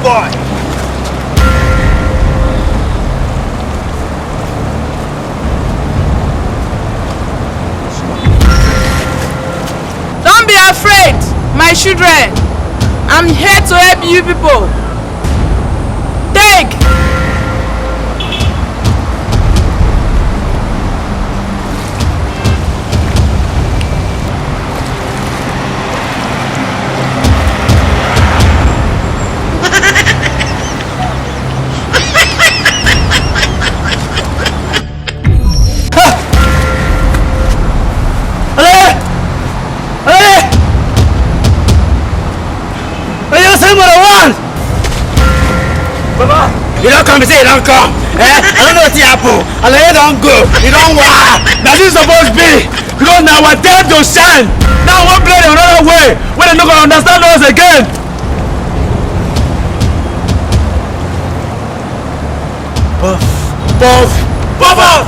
boy. Don't be afraid, my children. I'm here to help you people. Take! Baba, you don't come, you say you don't come. I don't know what's happened. And you don't go. You don't walk. That's what it's supposed to be. Because now we're there to shine. Now we're playing another way. When they're not going to understand us again. Puff, puff, puff up.